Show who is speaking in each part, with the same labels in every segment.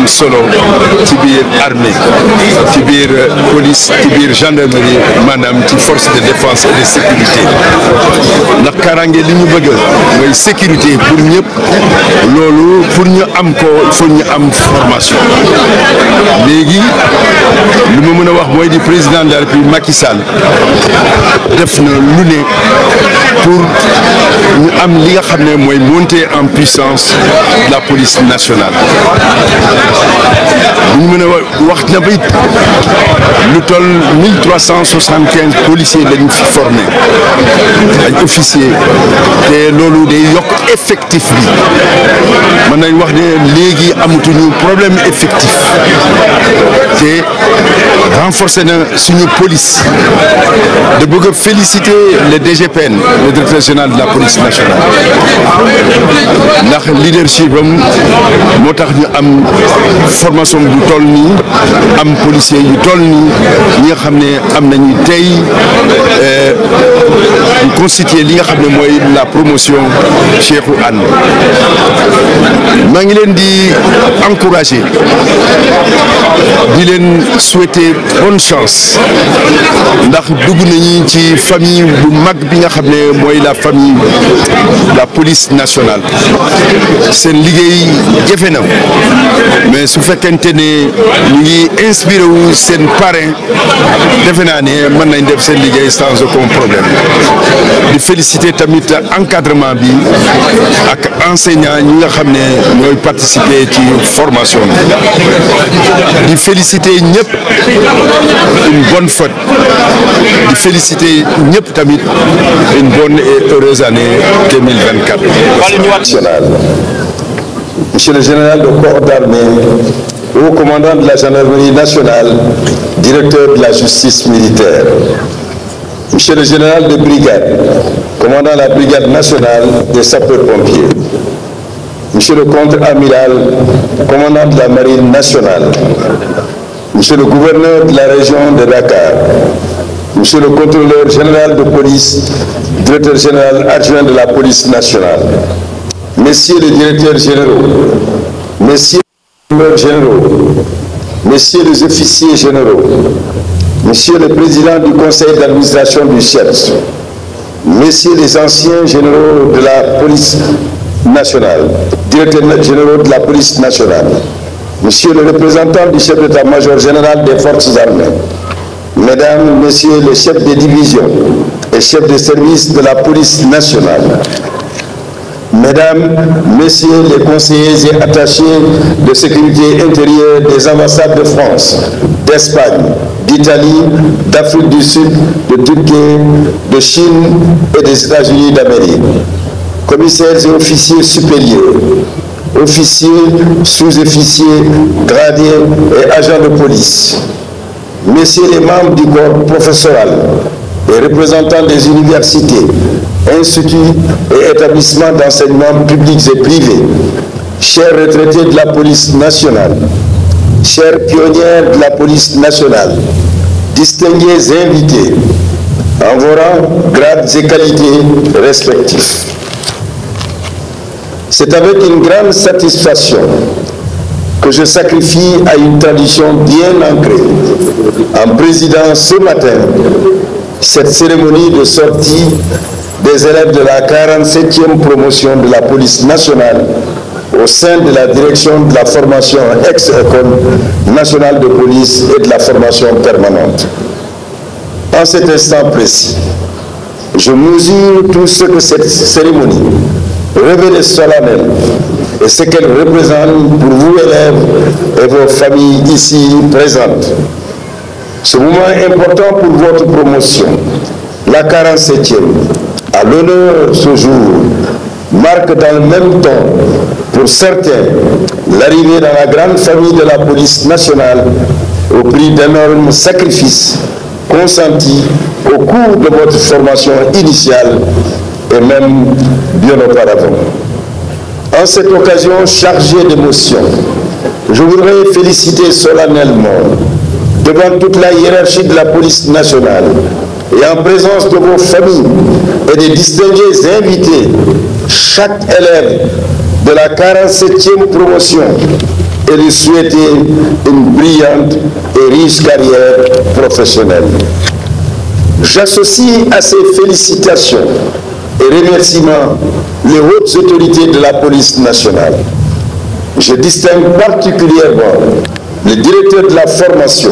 Speaker 1: am solo ci biir armée ci biir police ci biir gendarmerie maanaam ci force de défense et de sécurité ndax kaaraange li ñu bëgg mooy sécurité pour ñëpp loolu pour ñu am ko il faut ñu am formation léegi lu ma mën a wax mooy di président de la République Macky Sall def na lu ne pour ñu am li nga xam ne mooy monter en puissance de la police nationale bu ñu mën a wax na ba it lu toll 1375 policiers lañu fi formé ay officiers te loolu day yokk effectif bi mën nañ wax ne léegi amatuñu problème effectif te renforcer na suñu police de bëgg a féliciter le DGPN le directeur général de la police nationale ndax leadership am moo tax ñu am formation bu toll nii am policier yu toll nii ñi nga xam ne am nañu tey constituer li nga xam ne mooy la promotion Cheikhou Anne maa ngi leen di encourager di leen souhaiter bonne chance ndax dugg nañu ci famille bu mag bi nga xam ne mooy la famille la police nationale seen liggéey jafe na mais su fekkente ne ñu ngi inspiré wu seen parrain defe naa ne mën nañ def seen liggéey sans aucun problème di féliciter tamit encadrement bi ak enseignant ñi nga xam ne ñooy participer ci formation bi di féliciter ñëpp une bonne fête di féliciter ñëpp tamit une bonne et heureuse année 2024. Monsieur le général de corps d'armée, haut commandant de la gendarmerie nationale, directeur de la justice militaire. Monsieur le général de brigade, commandant la brigade nationale des sapeurs-pompiers. Monsieur le contre-amiral, commandant de la marine nationale. Monsieur le gouverneur de la région de Dakar. Monsieur le contrôleur général de police, directeur général adjoint de la police nationale. Messieurs les directeurs généraux, messieurs les gouverneurs généraux, messieurs les officiers généraux, messieurs le président du conseil d'administration du CHEPS, messieurs les anciens généraux de la police nationale, directeurs généraux de la police nationale, monsieur le représentant du chef d'état-major général des forces armées, mesdames, messieurs les chefs de division et chefs de service de la police nationale, mesdames, messieurs les conseillers et attachés de sécurité intérieure des ambassades de France, d'Espagne, d'Italie, d'Afrique du Sud, de Turquie, de Chine et des États-Unis d'Amérique, commissaires et officiers supérieurs, officiers, sous-officiers, gradés et agents de police, messieurs les membres du corps professoral et représentants des universités, instituts et établissements d'enseignement publics et privés, chers retraités de la police nationale, chers pionnières de la police nationale, distingués invités, en vos rangs, grades et qualités respectifs. C'est avec une grande satisfaction que je sacrifie à une tradition bien ancrée en présidant ce matin cette cérémonie de sortie des élèves de la 47e promotion de la police nationale au sein de la direction de la formation ex-école nationale de police et de la formation permanente. En cet instant précis, je mesure tout ce que cette cérémonie révèle solennelle et ce qu'elle représente pour vous élèves et vos familles ici présentes. Ce moment important pour votre promotion, la 47e, à l'honneur ce jour, marque dans le même temps, pour certains, l'arrivée dans la grande famille de la police nationale au prix d'énormes sacrifices consentis au cours de votre formation initiale et même bien auparavant. En cette occasion chargée d'émotions, je voudrais féliciter solennellement devant toute la hiérarchie de la police nationale et en présence de vos familles et des distingués invités, chaque élève de la 47e promotion et lui souhaiter une brillante et riche carrière professionnelle. J'associe à ces félicitations et remerciements les hautes autorités de la police nationale. Je distingue particulièrement le directeur de la formation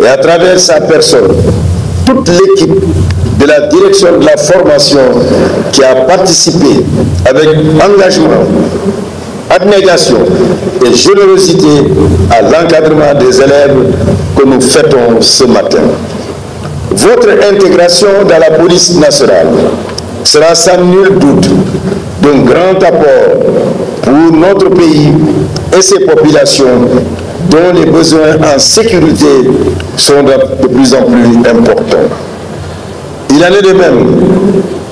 Speaker 1: et à travers sa personne, toute l'équipe de la direction de la formation qui a participé avec engagement, abnégation et générosité à l'encadrement des élèves que nous fêtons ce matin. Votre intégration dans la police nationale sera sans nul doute d'un grand apport pour notre pays et ses populations dont les besoins en sécurité sont de plus en plus importants. Il en est de même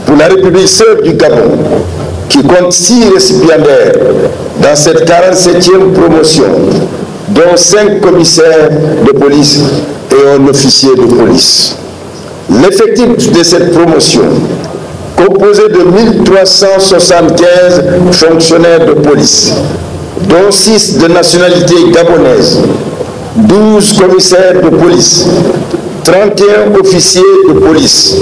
Speaker 1: pour la République seule du Gabon, qui compte 6 récipiendaires dans cette 47e promotion, dont 5 commissaires de police et un officier de police. L'effectif de cette promotion, composé de 1375 fonctionnaires de police, dont 6 de nationalité gabonaise, 12 commissaires de police, 31 officiers de police,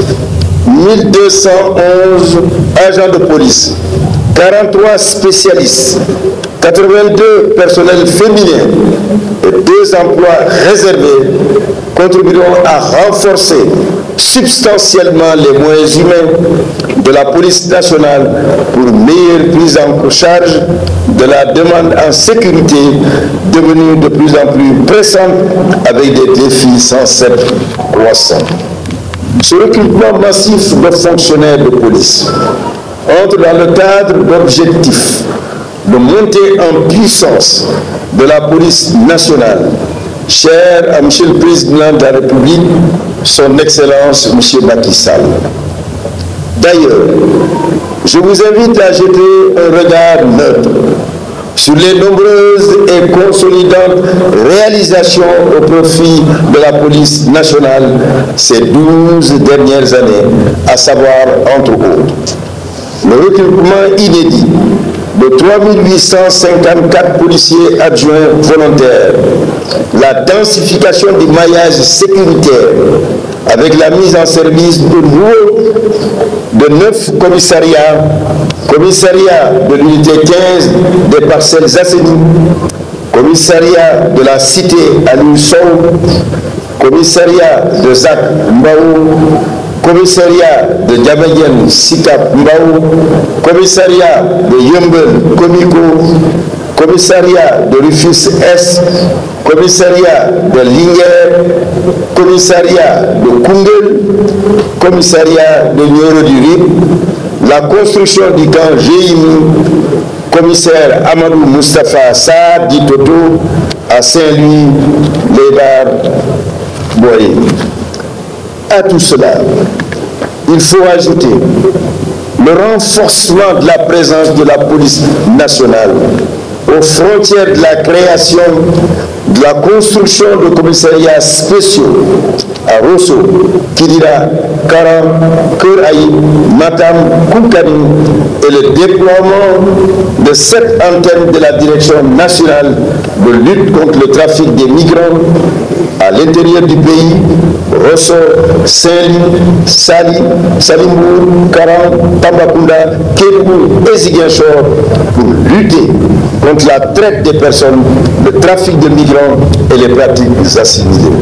Speaker 1: 1211 agents de police, 43 spécialistes, 82 personnels féminins et 2 emplois réservés contribueront à renforcer substantiellement les moyens humains de la police nationale pour une meilleure prise en charge de la demande en sécurité devenue de plus en plus pressante avec des défis sans cesse croissants. Ce recrutement massif de fonctionnaires de police entre dans le cadre d'objectifs de montée en puissance de la police nationale, cher à M. le Président de la République, son Excellence M. Macky Sall. D'ailleurs, je vous invite à jeter un regard neutre sur les nombreuses et consolidantes réalisations au profit de la police nationale ces 12 dernières années, à savoir, entre autres, le recrutement inédit de 3854 policiers adjoints volontaires, la densification du maillage sécuritaire avec la mise en service de 9 commissariats, commissariat de l'unité 15 des parcelles assainies, commissariat de la cité à l'Ussou, commissariat de Zak Mbao, commissariat de Diamayen Sikap Mbao, commissariat de Yumbel Komiko, commissariat de Rufus S, commissariat de Linger, commissariat de Kungel, commissariat de Nioro du Rip, la construction du camp Géimi, commissaire Amadou Moustapha Saad dit Toto à Saint-Louis, Lébar, Boye. À tout cela, il faut ajouter le renforcement de la présence de la police nationale aux frontières de la création, de la construction de commissariats spéciaux à Rosso, Kidira, Karam, Keraï, Matam, Koukani et le déploiement de 7 antennes de la Direction nationale de lutte contre le trafic des migrants à l'intérieur du pays, Rosso, Saint-Louis, Salimbourg, Karam, Tambacounda, Kébou et Ziguinchor pour lutter contre la traite des personnes, le trafic de migrants et les pratiques assimilées.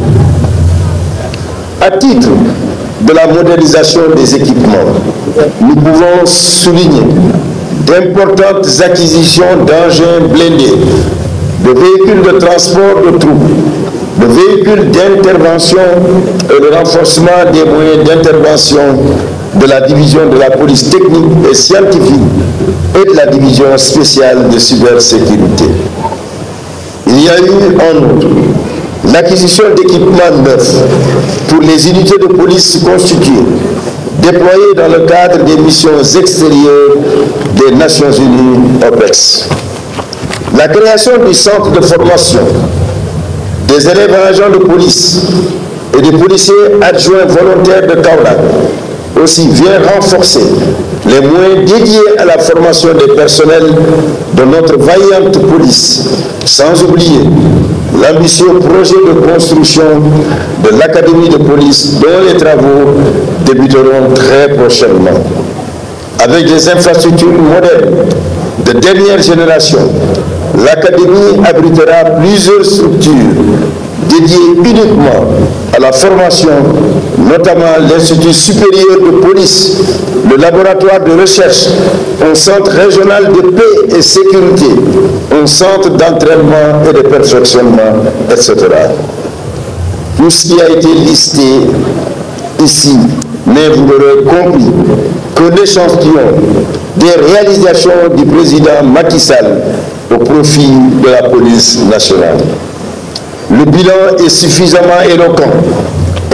Speaker 1: À titre de la modernisation des équipements, nous pouvons souligner d'importantes acquisitions d'engins blindés, de véhicules de transport de troupes, de véhicules d'intervention et le renforcement des moyens d'intervention de la division de la police technique et scientifique et de la division spéciale de cybersécurité. Il y a eu en outre l'acquisition d'équipements neufs pour les unités de police constituées, déployées dans le cadre des missions extérieures des Nations Unies OPEX. La création du centre de formation des élèves agents de police et des policiers adjoints volontaires de Kaolack aussi vient renforcer les moyens dédiés à la formation des personnels de notre vaillante police, sans oublier l'ambitieux projet de construction de l'Académie de police dont les travaux débuteront très prochainement. Avec des infrastructures modernes de dernière génération, l'Académie abritera plusieurs structures dédiées uniquement à la formation, notamment l'Institut supérieur de police, le laboratoire de recherche, un centre régional de paix et sécurité, un centre d'entraînement et de perfectionnement, etc. Tout ce qui a été listé ici, mais vous l'aurez compris, que l'échantillon des réalisations du président Macky Sall au profit de la police nationale. Le bilan est suffisamment éloquent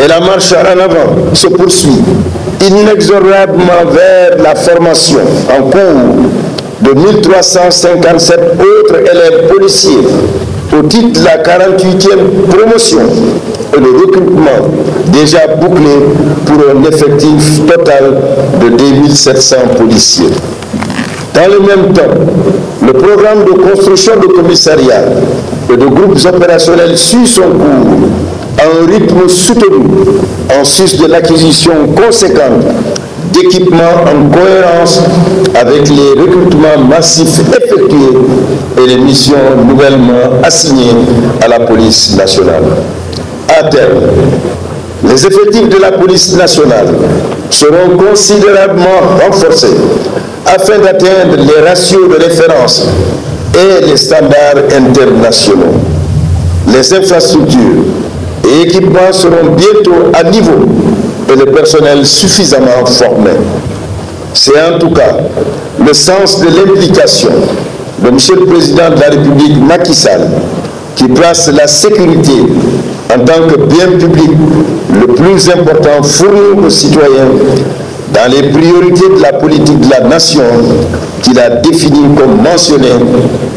Speaker 1: et la marche en avant se poursuit inexorablement vers la formation en cours de 1357 autres élèves policiers au titre de la 48e promotion et le recrutement déjà bouclé pour un effectif total de 2700 policiers. Dans le même temps, le programme de construction de commissariats et de groupes opérationnels suit son cours à un rythme soutenu en sus de l'acquisition conséquente d'équipements en cohérence avec les recrutements massifs effectués et les missions nouvellement assignées à la police nationale. À terme, les effectifs de la police nationale seront considérablement renforcés afin d'atteindre les ratios de référence et les standards internationaux. Les infrastructures et équipements seront bientôt à niveau et le personnel suffisamment formé. C'est en tout cas le sens de l'implication de M. le Président de la République Macky Sall qui place la sécurité en tant que bien public le plus important fourni aux citoyens dans les priorités de la politique de la nation qu'il a définie comme mentionné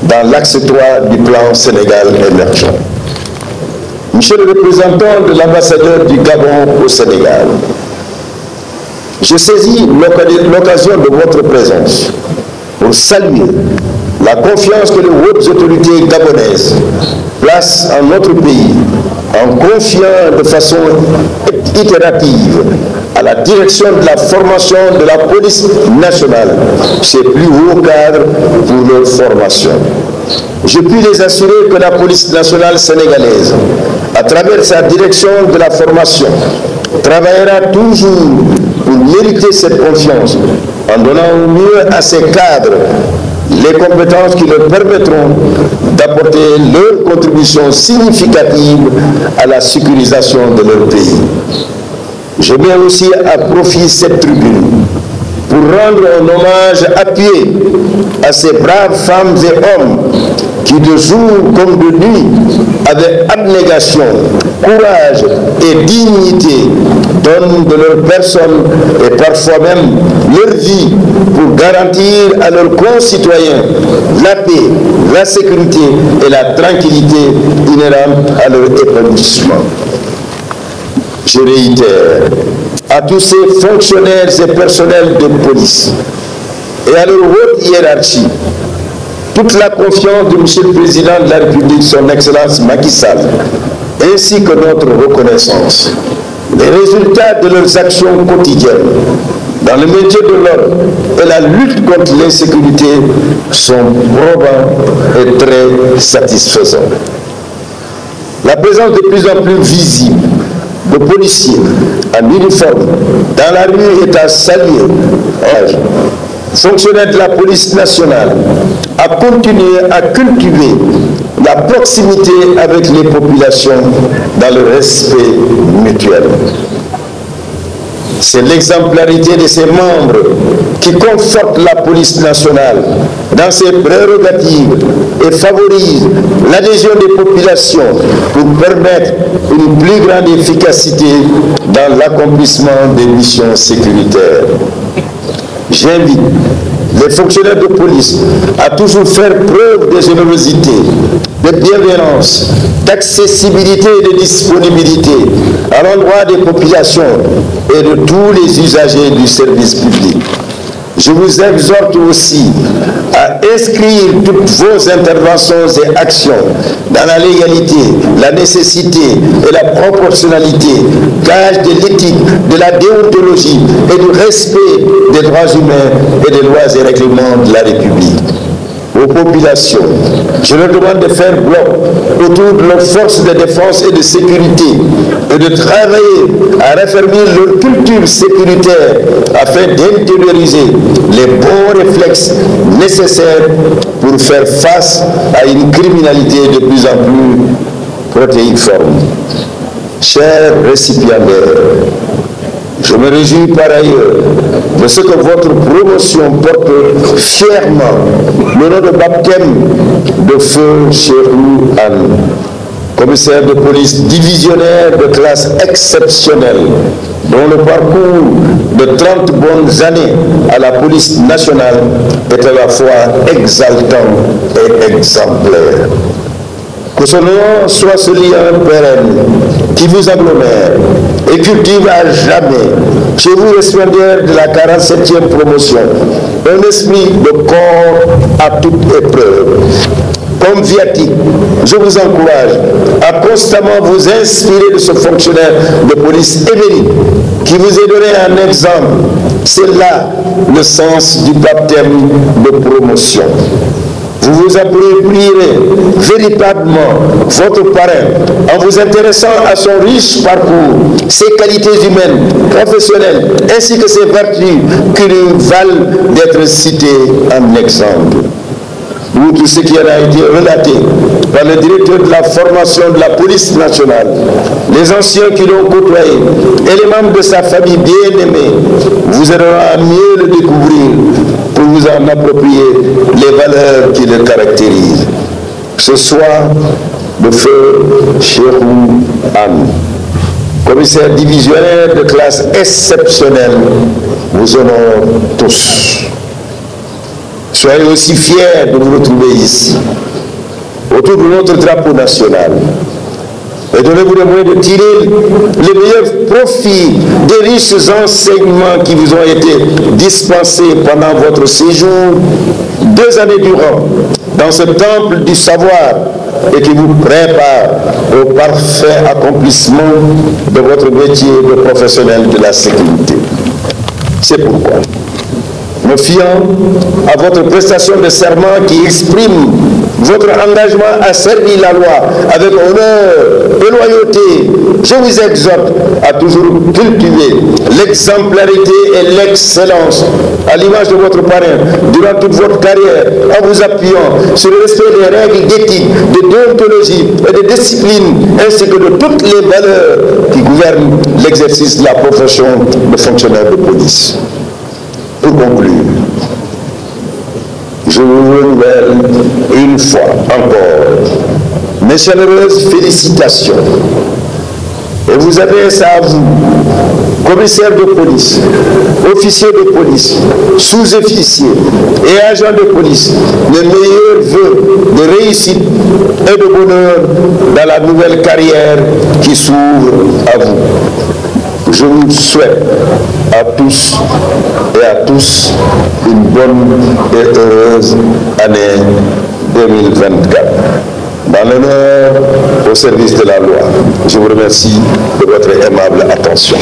Speaker 1: dans l'axe 3 du plan Sénégal émergent. Monsieur le représentant de l'ambassadeur du Gabon au Sénégal, je saisis l'occasion de votre présence pour saluer la confiance que les hautes autorités gabonaises placent en notre pays en confiant de façon itérative à la direction de la formation de la police nationale, ses plus hauts cadres pour leur formation. Je puis les assurer que la police nationale sénégalaise, à travers sa direction de la formation, travaillera toujours pour mériter cette confiance en donnant au mieux à ses cadres les compétences qui leur permettront d'apporter leur contribution significative à la sécurisation de leur pays. Je mets aussi à profit cette tribune pour rendre un hommage appuyé à ces braves femmes et hommes qui de jour comme de nuit, avec abnégation, courage et dignité, donnent de leur personne et parfois même leur vie pour garantir à leurs concitoyens la paix, la sécurité et la tranquillité inhérentes à leur épanouissement. Je réitère à tous ces fonctionnaires et personnels de police et à leur haute hiérarchie toute la confiance de M. le Président de la République, son Excellence Macky Sall, ainsi que notre reconnaissance. Les résultats de leurs actions quotidiennes dans le métier de l'ordre et la lutte contre l'insécurité sont probants et très satisfaisants. La présence de plus en plus visible de policiers en uniforme dans la rue est à saluer. Fonctionnaires de la police nationale à continuer à cultiver la proximité avec les populations dans le respect mutuel. C'est l'exemplarité de ses membres qui conforte la police nationale dans ses prérogatives et favorise l'adhésion des populations pour permettre une plus grande efficacité dans l'accomplissement des missions sécuritaires. J'invite les fonctionnaires de police à toujours faire preuve de générosité, de bienveillance, d'accessibilité et de disponibilité à l'endroit des populations et de tous les usagers du service public. Je vous exhorte aussi à inscrire toutes vos interventions et actions dans la légalité, la nécessité et la proportionnalité, gage de l'éthique, de la déontologie et du respect des droits humains et des lois et règlements de la République. Aux populations, je leur demande de faire bloc autour de nos forces de défense et de sécurité et de travailler à raffermir leur culture sécuritaire afin d'intérioriser les bons réflexes nécessaires pour faire face à une criminalité de plus en plus protéiforme. Chers récipiendaires, je me réjouis par ailleurs de ce que votre promotion porte fièrement le nom de baptême de feu Cheikhou Anne, commissaire de police divisionnaire de classe exceptionnelle, dont le parcours de 30 bonnes années à la police nationale est à la fois exaltant et exemplaire. Que ce nom soit ce lien pérenne qui vous agglomère et cultive à jamais, chez vous récipiendaires de la 47e promotion, un esprit de corps à toute épreuve. Comme viatique, je vous encourage à constamment vous inspirer de ce fonctionnaire de police émérite qui vous est donné un exemple. C'est là le sens du baptême de promotion. Vous vous approprierez véritablement votre parrain en vous intéressant à son riche parcours, ses qualités humaines, professionnelles, ainsi que ses vertus qui lui valent d'être cités en exemple. Outre ce qui a été relaté par le directeur de la formation de la police nationale, les anciens qui l'ont côtoyé et les membres de sa famille bien-aimée vous aideront à mieux le découvrir pour vous en approprier les valeurs qui le caractérisent. Ce soir, le feu Cheikhou Anne, commissaire divisionnaire de classe exceptionnelle, vous honore tous. Soyez aussi fiers de vous retrouver ici, autour de notre drapeau national. Et donnez-vous les moyens de tirer les meilleurs profits des riches enseignements qui vous ont été dispensés pendant votre séjour 2 années durant dans ce temple du savoir et qui vous prépare au parfait accomplissement de votre métier de professionnel de la sécurité. C'est pourquoi, me fiant à votre prestation de serment qui exprime votre engagement à servir la loi avec honneur et loyauté, je vous exhorte à toujours cultiver l'exemplarité et l'excellence à l'image de votre parrain durant toute votre carrière, en vous appuyant sur le respect des règles d'éthique, de déontologie et de discipline, ainsi que de toutes les valeurs qui gouvernent l'exercice de la profession de fonctionnaire de police. Pour conclure, je vous renouvelle une fois encore mes chaleureuses félicitations et vous adresse à vous, commissaire de police, officiers de police, sous-officiers et agents de police, les meilleurs vœux de réussite et de bonheur dans la nouvelle carrière qui s'ouvre à vous. Je vous souhaite à tous et à tous une bonne et heureuse année 2024. Dans l'honneur au service de la loi, je vous remercie de votre aimable attention.